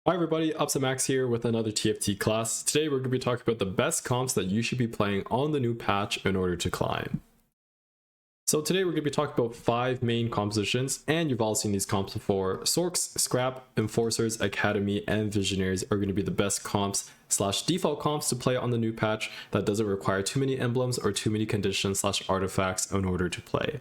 Hi everybody, Max here with another TFT class. Today we're going to be talking about the best comps that you should be playing on the new patch in order to climb. So today we're going to be talking about 5 main compositions, and you've all seen these comps before. Sorcs, Scrap, Enforcers, Academy, and Visionaries are going to be the best comps / default comps to play on the new patch that doesn't require too many emblems or too many conditions / artifacts in order to play.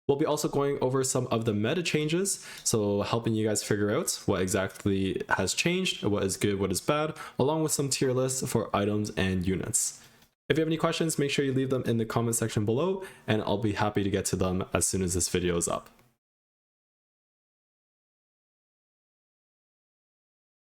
We'll be also going over some of the meta changes, so helping you guys figure out what exactly has changed, what is good, what is bad, along with some tier lists for items and units. If you have any questions, make sure you leave them in the comment section below, and I'll be happy to get to them as soon as this video is up.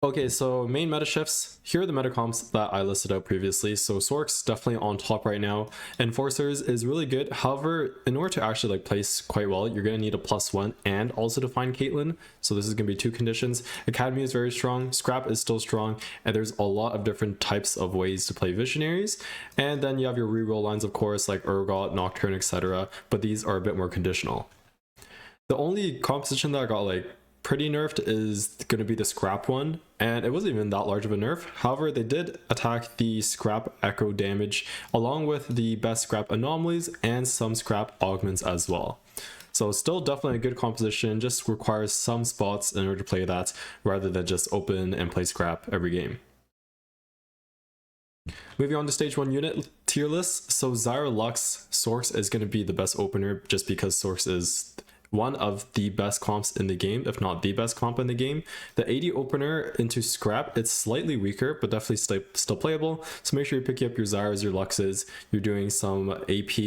Okay, so main meta shifts. Here are the meta comps that I listed out previously. So Sorcs definitely on top right now. Enforcers is really good. However, in order to actually place quite well, you're gonna need a +1 and also to find Caitlyn. So this is gonna be 2 conditions. Academy is very strong. Scrap is still strong, and there's a lot of different types of ways to play Visionaries. And then you have your reroll lines, of course, like Urgot, Nocturne, etc. But these are a bit more conditional. The only composition that I got pretty nerfed is going to be the Scrap one, and it wasn't even that large of a nerf. However, they did attack the Scrap echo damage along with the best Scrap anomalies and some Scrap augments as well. So still definitely a good composition, just requires some spots in order to play that rather than just open and play Scrap every game. Moving on to stage 1 unit tier list. So Zyra Lux Sorcs is going to be the best opener just because Sorcs is one of the best comps in the game, if not the best comp in the game. The 80 opener into Scrap, it's slightly weaker, but definitely still playable. So make sure you're picking up your Zyras, your Luxes, you're doing some AP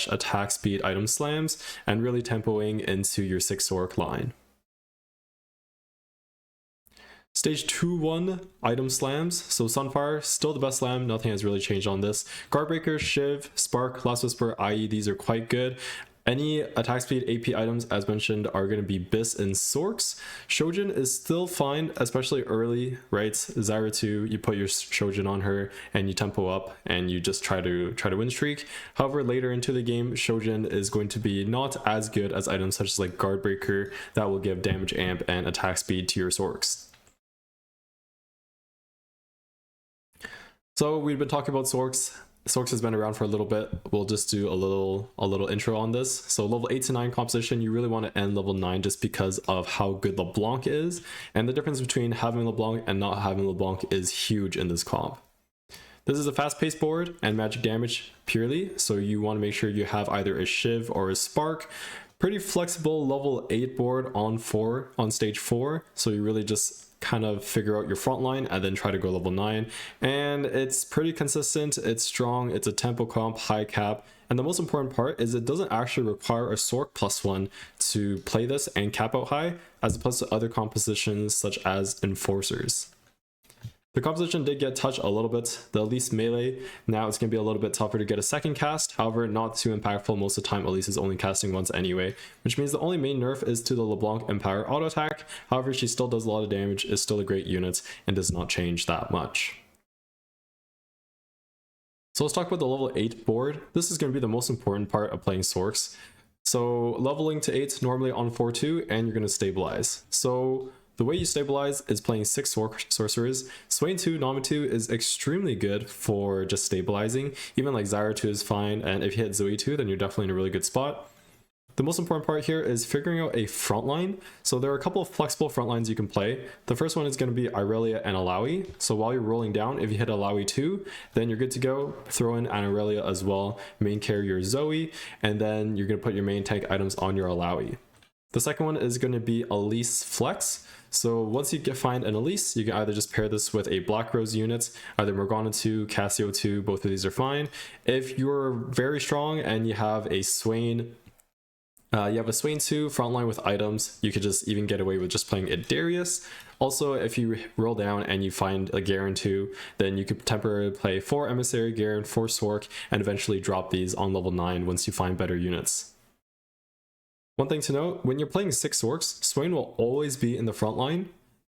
/ attack speed item slams, and really tempoing into your 6 Sorc line. Stage 2-1 item slams. So Sunfire, still the best slam, nothing has really changed on this. Guardbreaker, Shiv, Spark, Last Whisper, IE, these are quite good. Any attack speed AP items, as mentioned, are going to be Bis and Sorcs. Shojin is still fine, especially early, right? Zyra 2, you put your Shojin on her and you tempo up and you just try to win streak. However, later into the game, Shojin is going to be not as good as items such as Guardbreaker that will give damage amp and attack speed to your Sorcs. So we've been talking about Sorcs. Sorcs has been around for a little bit. We'll just do a little intro on this. So level 8 to 9 composition, you really want to end level 9 just because of how good LeBlanc is. And the difference between having LeBlanc and not having LeBlanc is huge in this comp. This is a fast-paced board and magic damage purely. So you want to make sure you have either a Shiv or a Spark. Pretty flexible level 8 board on stage 4. So you really just kind of figure out your front line and then try to go level 9, and it's pretty consistent, it's strong, it's a tempo comp, high cap, and the most important part is it doesn't actually require a Sorc +1 to play this and cap out high, as opposed to other compositions such as Enforcers. The composition did get touched a little bit. The Elise melee, now it's going to be a little bit tougher to get a second cast, however not too impactful. Most of the time Elise is only casting once anyway, which means the only main nerf is to the LeBlanc Empower auto attack. However, she still does a lot of damage, is still a great unit, and does not change that much. So let's talk about the level 8 board. This is going to be the most important part of playing Sorcs. So leveling to 8 normally on 4-2, and you're going to stabilize. So the way you stabilize is playing 6 Sorcerers. Swain 2, Nami 2 is extremely good for just stabilizing. Even Zyra 2 is fine, and if you hit Zoe 2, then you're definitely in a really good spot. The most important part here is figuring out a front line. So there are a couple of flexible front lines you can play. The first one is going to be Irelia and Alawi. So while you're rolling down, if you hit Alawi 2, then you're good to go. Throw in an Irelia as well, main carry your Zoe, and then you're going to put your main tank items on your Alawi. The second one is going to be Elise Flex. So once you find an Elise, you can either just pair this with a Black Rose unit, either Morgana 2, Cassio 2, both of these are fine. If you're very strong and you have a Swain, 2 frontline with items, you could just even get away with just playing a Darius. Also, if you roll down and you find a Garen 2, then you could temporarily play 4 Emissary Garen, 4 Sorc, and eventually drop these on level 9 once you find better units. One thing to note, when you're playing 6 Sorcs, Swain will always be in the front line,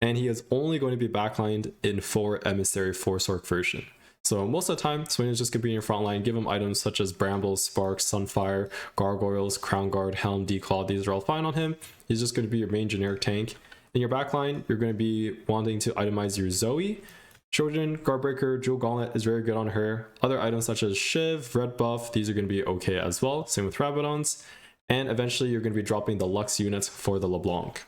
and he is only going to be backlined in 4 Emissary 4 Sorc version. So most of the time, Swain is just going to be in your front line. Give him items such as Brambles, Sparks, Sunfire, Gargoyles, Crown Guard, Helm, Declaw. These are all fine on him. He's just going to be your main generic tank. In your backline, you're going to be wanting to itemize your Zoe. Shojin, Guardbreaker, Jewel Gauntlet is very good on her. Other items such as Shiv, Red Buff, these are going to be okay as well. Same with Rabadons. And eventually you're going to be dropping the Lux units for the LeBlanc.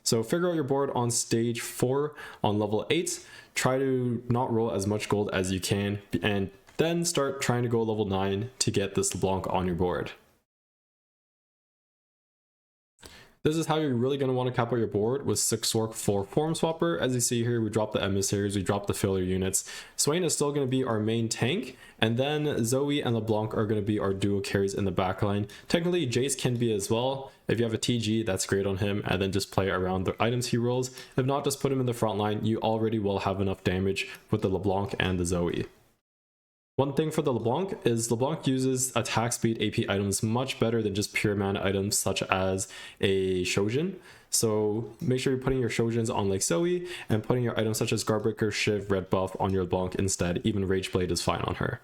So figure out your board on stage 4 on level 8. Try to not roll as much gold as you can, and then start trying to go level 9 to get this LeBlanc on your board. This is how you're really going to want to cap out your board with 6 Sorc for Form Swapper. As you see here, we dropped the Emissaries, we dropped the filler units. Swain is still going to be our main tank, and then Zoe and LeBlanc are going to be our duo carries in the backline. Technically, Jace can be as well. If you have a TG, that's great on him, and then just play around the items he rolls. If not, just put him in the front line. You already will have enough damage with the LeBlanc and the Zoe. One thing for the LeBlanc is LeBlanc uses attack speed AP items much better than just pure mana items such as a Shojin. So make sure you're putting your Shojins on like Zoe and putting your items such as Guardbreaker, Shiv, Red Buff on your LeBlanc instead. Even Rage Blade is fine on her.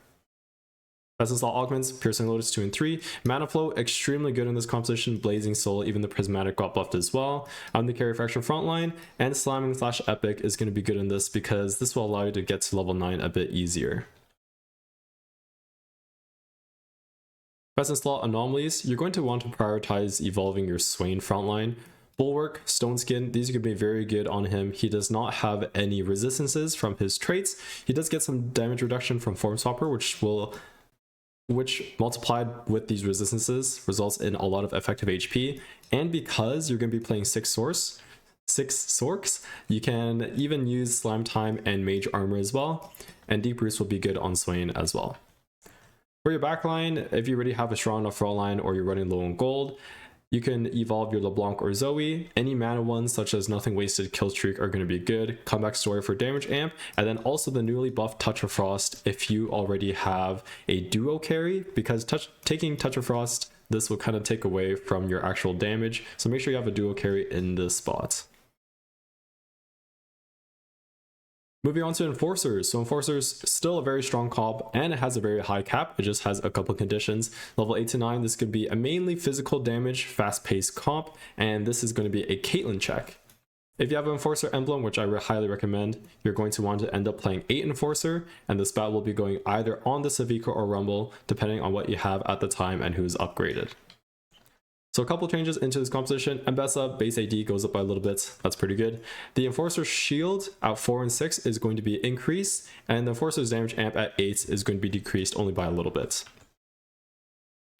Presence Law Augments, Piercing Lotus 2 and 3. Mana Flow, extremely good in this composition. Blazing Soul, even the Prismatic got buffed as well. On the Carry Fracture frontline, and Slamming / Epic is going to be good in this because this will allow you to get to level 9 a bit easier. Presence Law Anomalies, you're going to want to prioritize evolving your Swain frontline. Bulwark, Stone Skin, these are going to be very good on him. He does not have any resistances from his traits. He does get some damage reduction from Form Swapper, which multiplied with these resistances results in a lot of effective HP. And because you're going to be playing 6 Sorcs, you can even use Slam Time and Mage Armor as well. And Deep Roots will be good on Swain as well. For your backline, if you already have a strong enough front line or you're running low on gold, you can evolve your LeBlanc or Zoe. Any mana ones such as Nothing Wasted, Killstreak are going to be good. Comeback Story for damage amp, and then also the newly buffed Touch of Frost if you already have a duo carry, because taking Touch of Frost, this will kind of take away from your actual damage. So make sure you have a duo carry in this spot. Moving on to Enforcers. So Enforcers, still a very strong comp, and it has a very high cap. It just has a couple conditions. Level 8 to 9, this could be a mainly physical damage, fast-paced comp, and this is going to be a Caitlyn check. If you have an Enforcer emblem, which I highly recommend, you're going to want to end up playing 8 Enforcer, and the spell will be going either on the Savika or Rumble, depending on what you have at the time and who's upgraded. So a couple changes into this composition. Mbessa base AD goes up by a little bit. That's pretty good. The Enforcer's shield at 4 and 6 is going to be increased, and the Enforcer's damage amp at 8 is going to be decreased only by a little bit.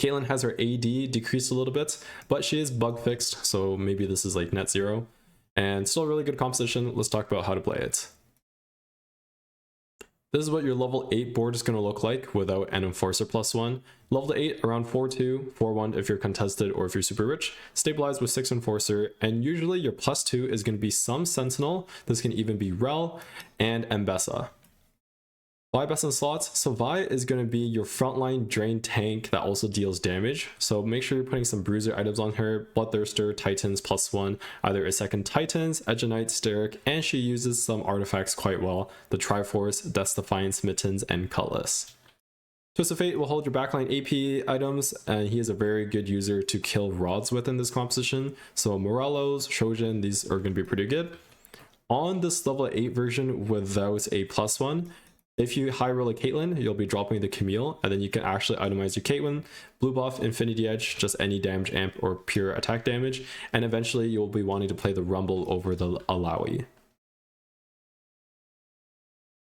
Caitlyn has her AD decreased a little bit, but she is bug fixed, so maybe this is like net 0. And still a really good composition. Let's talk about how to play it. This is what your level 8 board is going to look like without an Enforcer +1. Level 8 around 4-2, 4-1 if you're contested or if you're super rich. Stabilized with 6 Enforcer, and usually your +2 is going to be some Sentinel. This can even be Rel and Mbessa. Vi best in slots. So Vi is going to be your frontline drain tank that also deals damage. So make sure you're putting some bruiser items on her. Bloodthirster, Titans +1, either a second Titans, Edge Knight, Steric, and she uses some artifacts quite well. The Triforce, Death's Defiance, Mittens, and Cutlass. Twist of Fate will hold your backline AP items, and he is a very good user to kill rods within this composition. So Morellos, Shojin, these are going to be pretty good. On this level 8 version without a +1, if you high roll a Caitlyn, you'll be dropping the Camille, and then you can actually itemize your Caitlyn, blue buff, Infinity Edge, just any damage amp or pure attack damage, and eventually you'll be wanting to play the Rumble over the Alawi.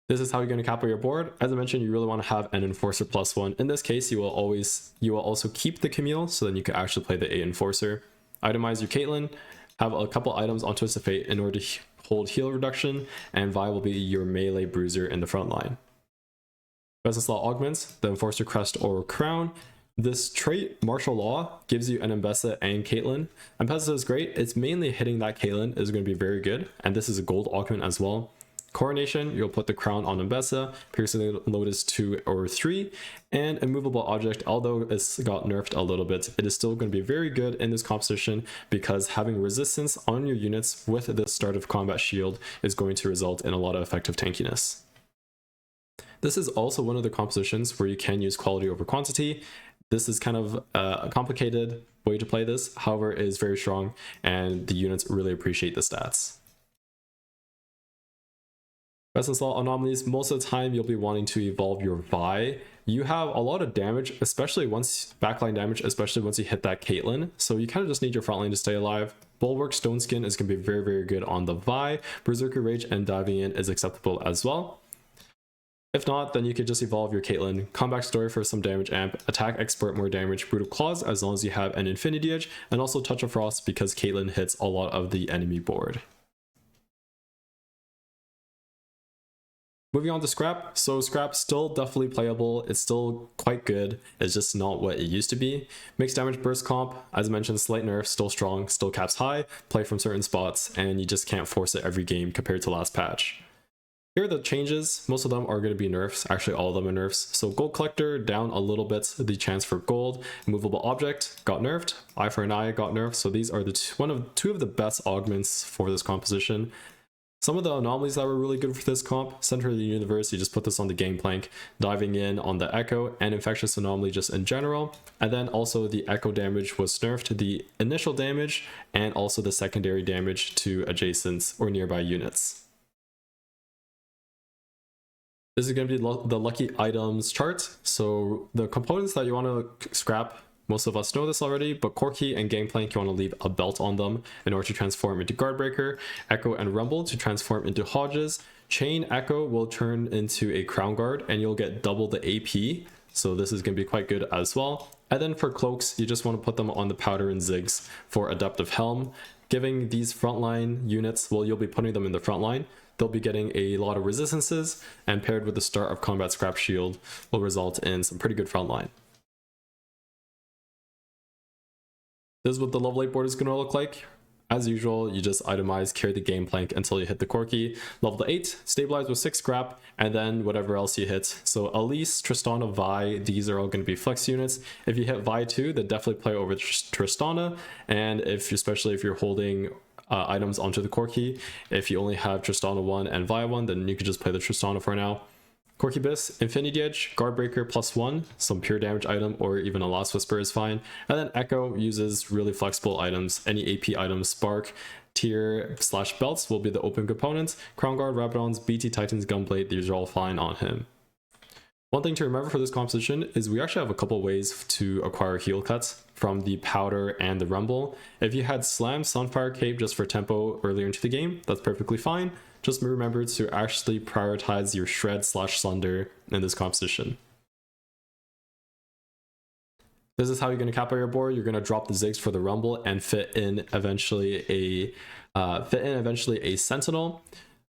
This is how you're going to cap out your board. As I mentioned, you really want to have an Enforcer +1. In this case, you will also keep the Camille, so then you can actually play the 8 Enforcer. Itemize your Caitlyn, have a couple items on Twist of Fate in order to hold heal reduction, and Vi will be your melee bruiser in the front line. Presence Law Augments, the Enforcer Crest or Crown. This trait, Martial Law, gives you an Mbessa and Caitlyn. Mbessa is great. It's mainly hitting that Caitlyn is going to be very good, and this is a gold augment as well. Coronation, you'll put the crown on Mbessa, Piercing Lotus 2 or 3, and Immovable Object, although it's got nerfed a little bit, it is still going to be very good in this composition because having resistance on your units with the start of combat shield is going to result in a lot of effective tankiness. This is also one of the compositions where you can use quality over quantity. This is kind of a complicated way to play this, however, it is very strong, and the units really appreciate the stats. Best in slot anomalies, most of the time you'll be wanting to evolve your Vi. You have a lot of damage, especially once backline damage, especially once you hit that Caitlyn. So you kind of just need your frontline to stay alive. Bulwark Stone Skin is going to be very, very good on the Vi. Berserker Rage and diving in is acceptable as well. If not, then you could just evolve your Caitlyn, Comeback Story for some damage amp, Attack Expert more damage, Brutal Claws as long as you have an Infinity Edge, and also Touch of Frost because Caitlyn hits a lot of the enemy board. Moving on to Scrap. So Scrap still definitely playable. It's still quite good. It's just not what it used to be. Mixed damage burst comp, as I mentioned, slight nerf, still strong, still caps high, play from certain spots, and you just can't force it every game compared to last patch. Here are the changes. Most of them are going to be nerfs. Actually, all of them are nerfs. So Gold Collector down a little bit. The chance for gold. Movable Object got nerfed. Eye for an Eye got nerfed. So these are the two of the best augments for this composition. Some of the anomalies that were really good for this comp, Center of the Universe, you just put this on the Gangplank, diving in on the Echo, and Infectious Anomaly just in general. And then also the Echo damage was nerfed, the initial damage, and also the secondary damage to adjacent or nearby units. This is going to be the lucky items chart. So the components that you want to scrap, most of us know this already, but Corki and Gangplank, you want to leave a belt on them in order to transform into Guardbreaker. Echo and Rumble to transform into Hodges. Chain Echo will turn into a Crown Guard and you'll get double the AP. So this is going to be quite good as well. And then for cloaks, you just want to put them on the Powder and Ziggs for Adaptive Helm. Giving these frontline units, well, you'll be putting them in the front line. They'll be getting a lot of resistances, and paired with the start of Combat Scrap Shield will result in some pretty good frontline. This is what the level 8 board is going to look like. As usual, you just itemize, carry the Gangplank until you hit the Corki. Level 8, stabilize with 6 scrap, and then whatever else you hit. So Elise, Tristana, Vi, these are all going to be flex units. If you hit Vi 2, then definitely play over Tristana, and especially if you're holding items onto the Corki. If you only have Tristana 1 and Vi 1, then you could just play the Tristana for now. Corkibus, Infinity Edge, Guardbreaker +1, some pure damage item, or even a Lost Whisper is fine. And then Echo uses really flexible items. Any AP items, Spark, Tier/belts will be the open components. Crown Guard, Rabadons, BT Titans, Gunblade, these are all fine on him. One thing to remember for this composition is we actually have a couple ways to acquire heal cuts from the Powder and the Rumble. If you had Slam, Sunfire Cape just for tempo earlier into the game, that's perfectly fine. Just remember to actually prioritize your Shred/Slender in this composition. This is how you're going to cap out your board. You're going to drop the Ziggs for the Rumble and fit in eventually a Sentinel.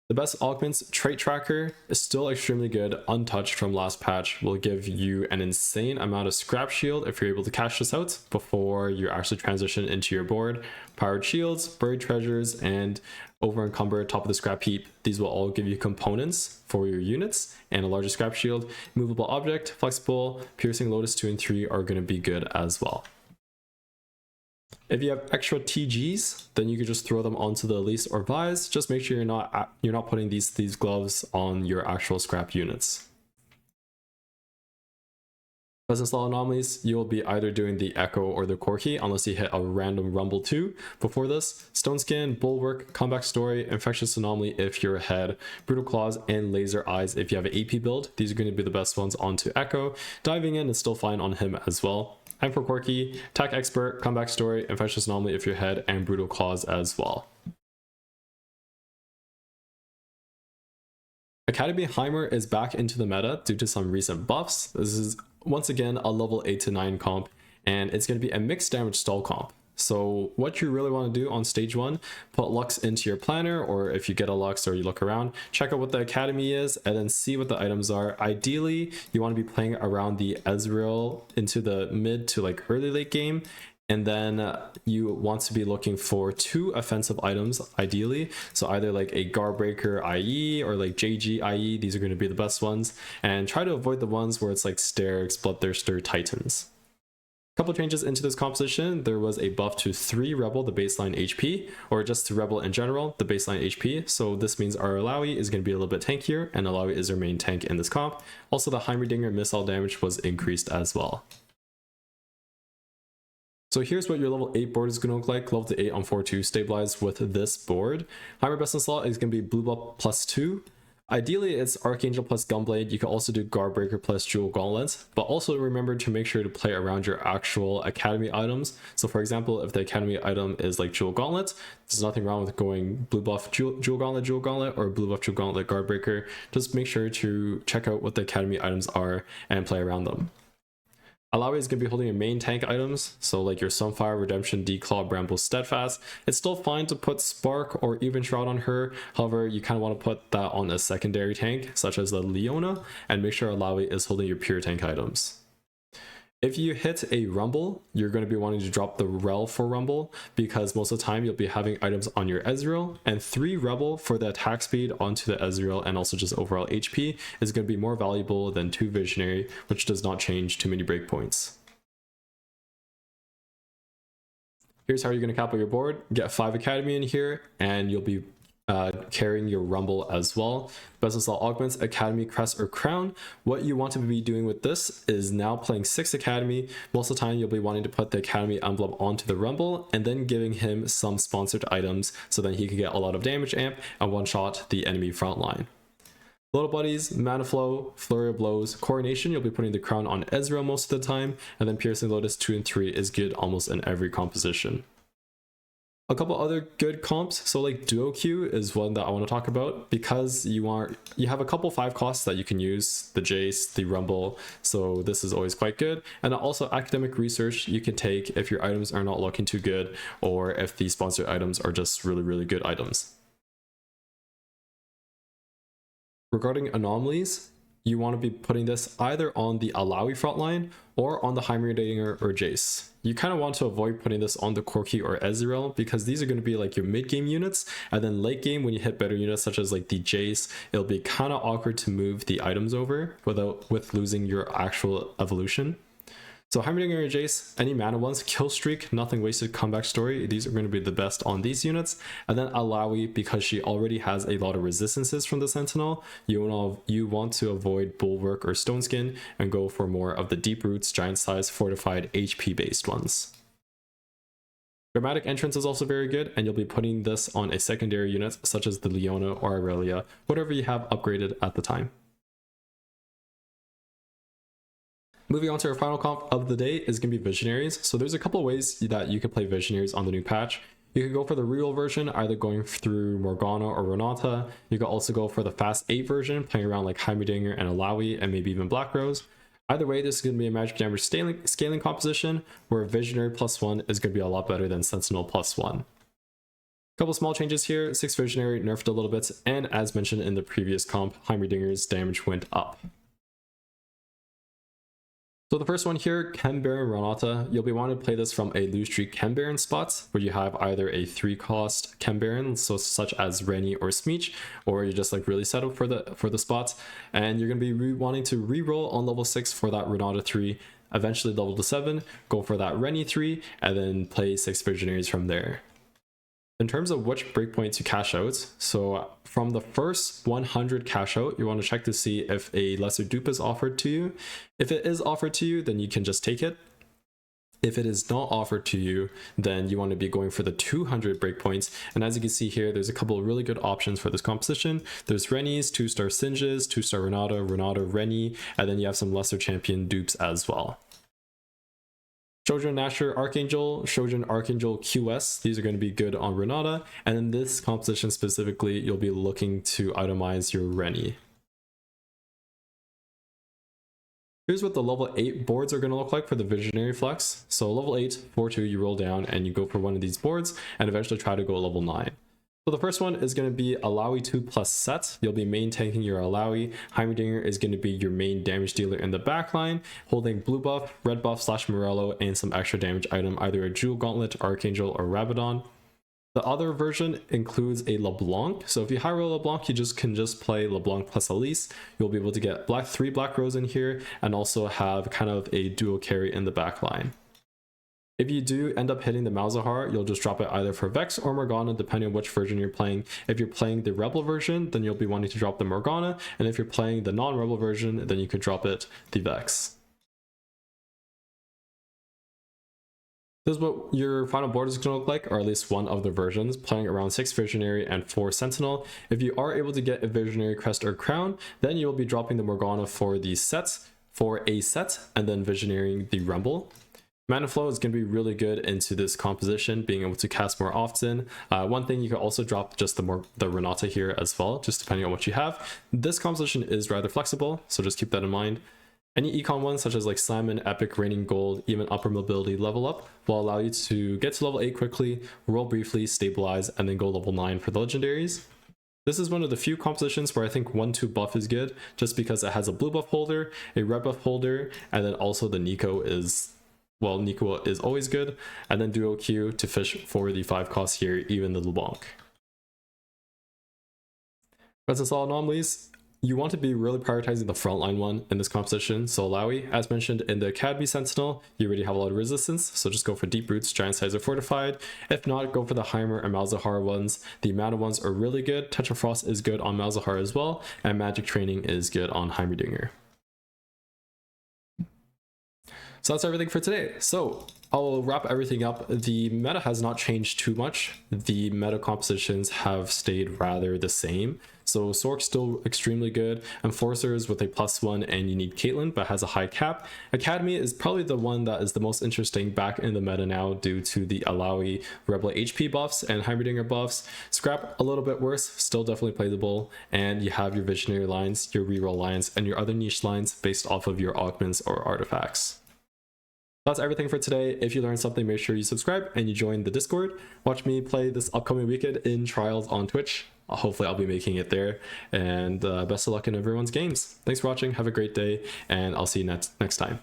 The best augments, Trait Tracker, is still extremely good, untouched from last patch. Will give you an insane amount of Scrap Shield if you're able to cash this out before you actually transition into your board. Powered Shields, Buried Treasures, and Over Encumber, top of the scrap heap. These will all give you components for your units and a larger Scrap Shield. Movable Object, Flexible, Piercing Lotus 2 and 3 are going to be good as well. If you have extra TGs, then you can just throw them onto the Elise or Vi's. Just make sure you're not putting these gloves on your actual scrap units. Present slot anomalies, you will be either doing the Echo or the Corki unless you hit a random Rumble 2 before this. Stone Skin, Bulwark, Comeback Story, Infectious Anomaly if you're ahead, Brutal Claws, and Laser Eyes if you have an AP build. These are going to be the best ones onto Echo. Diving in is still fine on him as well. And for Corki, Attack Expert, Comeback Story, Infectious Anomaly if you're ahead, and Brutal Claws as well. Academy Heimer is back into the meta due to some recent buffs. This is once again a level 8 to 9 comp, and it's going to be a mixed damage stall comp. So what you really want to do on stage 1, put Lux into your planner, or if you get a Lux or you look around, check out what the academy is and then see what the items are. Ideally, you want to be playing around the Ezreal into the mid to like early late game. And then you want to be looking for 2 offensive items, ideally. So either like a Guardbreaker IE or like JG IE, these are going to be the best ones. And try to avoid the ones where it's like Sterix, Bloodthirster, Titans. Couple changes into this composition. There was a buff to 3 Rebel, the baseline HP, or just to Rebel in general, the baseline HP. So this means our Alawi is going to be a little bit tankier, and Alawi is our main tank in this comp. Also, the Heimerdinger missile damage was increased as well. So here's what your level 8 board is going to look like. Level 8 on 4-2 stabilized with this board. Heimer best in slot is going to be blue buff +2. Ideally, it's Archangel plus Gunblade. You can also do Guardbreaker plus Jewel Gauntlet, but also remember to make sure to play around your actual Academy items. So for example, if the Academy item is like Jewel Gauntlet, there's nothing wrong with going blue buff Jewel Gauntlet, or blue buff Jewel Gauntlet Guardbreaker. Just make sure to check out what the Academy items are and play around them. Alawi is going to be holding your main tank items, so like your Sunfire, Redemption, Declaw, Bramble, Steadfast. It's still fine to put Spark or even Shroud on her, however, you kind of want to put that on a secondary tank, such as the Leona, and make sure Alawi is holding your pure tank items. If you hit a Rumble, you're going to be wanting to drop the Rel for Rumble, because most of the time you'll be having items on your Ezreal, and 3 Rebel for the attack speed onto the Ezreal and also just overall HP is going to be more valuable than 2 Visionary, which does not change too many breakpoints. Here's how you're going to cap out your board. Get 5 Academy in here, and you'll be carrying your Rumble as well. Best in slot augments, Academy, Crest, or Crown. What you want to be doing with this is now playing 6 Academy. Most of the time you'll be wanting to put the Academy emblem onto the Rumble and then giving him some sponsored items so that he can get a lot of damage amp and one-shot the enemy front line. Little buddies, Mana Flow, Flurry of Blows, Coronation, you'll be putting the Crown on Ezreal most of the time, and then Piercing Lotus 2 and 3 is good almost in every composition. A couple other good comps, so like Duo Q is one that I want to talk about, because you have a couple 5 costs that you can use, the Jace, the Rumble, so this is always quite good. And also academic research you can take if your items are not looking too good, or if the sponsored items are just really good items. Regarding anomalies, you want to be putting this either on the Alawi frontline or on the Heimerdinger or Jace. You kind of want to avoid putting this on the Corki or Ezreal, because these are going to be like your mid-game units, and then late game when you hit better units such as like the Jace, it'll be kind of awkward to move the items over with losing your actual evolution. So Heimerdinger or Jace, any mana ones, Kill Streak, Nothing Wasted, Comeback Story, these are going to be the best on these units. And then Alawi, because she already has a lot of resistances from the Sentinel, you want to avoid Bulwark or Stone Skin and go for more of the Deep Roots, Giant Size, Fortified, HP based ones. Dramatic Entrance is also very good, and you'll be putting this on a secondary unit such as the Leona or Aurelia, whatever you have upgraded at the time. Moving on to our final comp of the day is going to be Visionaries. So there's a couple ways that you can play Visionaries on the new patch. You can go for the real version, either going through Morgana or Renata. You can also go for the fast 8 version, playing around like Heimerdinger and Alawi and maybe even Black Rose. Either way, this is going to be a magic damage scaling composition, where Visionary +1 is going to be a lot better than Sentinel +1. Couple small changes here, 6 Visionary nerfed a little bit, and as mentioned in the previous comp, Heimerdinger's damage went up. So the first one here, Chem Baron Renata, you'll be wanting to play this from a Lose Streak Chem Baron spot, where you have either a 3-cost Chem Baron, so such as Rennie or Smeech, or you're just like really set up for the spots, and you're going to be wanting to reroll on level 6 for that Renata 3, eventually level to 7, go for that Rennie 3, and then play 6 Visionaries from there. In terms of which breakpoints you cash out, so from the first 100 cash out, you want to check to see if a lesser dupe is offered to you. If it is offered to you, then you can just take it. If it is not offered to you, then you want to be going for the 200 breakpoints. And as you can see here, there's a couple of really good options for this composition. There's Rennies, 2-star Singes, 2-star Renata, Rennie, and then you have some lesser champion dupes as well. Shojin Nasher Archangel, Shojin Archangel QS, these are going to be good on Renata, and in this composition specifically, you'll be looking to itemize your Rennie. Here's what the level 8 boards are going to look like for the Visionary Flex. So level 8, 4-2, you roll down and you go for one of these boards and eventually try to go level 9. So the first one is going to be Alawi 2 plus set. You'll be main tanking your Alawi. Heimerdinger is going to be your main damage dealer in the backline, holding blue buff, red buff / Morello, and some extra damage item, either a Jewel Gauntlet, Archangel, or Rabadon. The other version includes a LeBlanc. So if you high roll LeBlanc, you can just play LeBlanc plus Elise. You'll be able to get 3 Black Rose in here and also have kind of a dual carry in the backline. If you do end up hitting the Malzahar, you'll just drop it either for Vex or Morgana, depending on which version you're playing. If you're playing the Rebel version, then you'll be wanting to drop the Morgana, and if you're playing the non-Rebel version, then you could drop it the Vex. This is what your final board is going to look like, or at least one of the versions, playing around 6 Visionary and 4 Sentinel. If you are able to get a Visionary Crest or Crown, then you'll be dropping the Morgana for the sets, for a set, and then Visionarying the Rumble. Mana flow is going to be really good into this composition, being able to cast more often. One thing, you can also drop just the Renata here as well, just depending on what you have. This composition is rather flexible, so just keep that in mind. Any econ ones such as like Simon, Epic, Raining Gold, even Upper Mobility level up will allow you to get to level 8 quickly, roll briefly, stabilize, and then go level 9 for the legendaries. This is one of the few compositions where I think 1-2 buff is good, just because it has a blue buff holder, a red buff holder, and then also the Nico is, well, Nico is always good, and then Duo Q to fish for the 5 cost here, even the LeBlanc. Presence all anomalies. You want to be really prioritizing the frontline one in this composition. So Alawi, as mentioned in the Academy Sentinel, you already have a lot of resistance, so just go for Deep Roots, Giant Size, or Fortified. If not, go for the Heimer and Malzahar ones. The Mana ones are really good. Touch of Frost is good on Malzahar as well, and Magic Training is good on Heimerdinger. So that's everything for today. So I'll wrap everything up. The meta has not changed too much. The meta compositions have stayed rather the same. So Sork's still extremely good, and Sorcerers with a +1, and you need Caitlyn, but has a high cap. Academy is probably the one that is the most interesting back in the meta now due to the Alawi Rebel HP buffs and Heimerdinger buffs. Scrap a little bit worse, still definitely playable, and you have your Visionary lines, your reroll lines, and your other niche lines based off of your augments or artifacts. That's everything for today. If you learned something, make sure you subscribe and you join the Discord. Watch me play this upcoming weekend in Trials on Twitch. Hopefully I'll be making it there, and best of luck in everyone's games. Thanks for watching, have a great day, and I'll see you next time.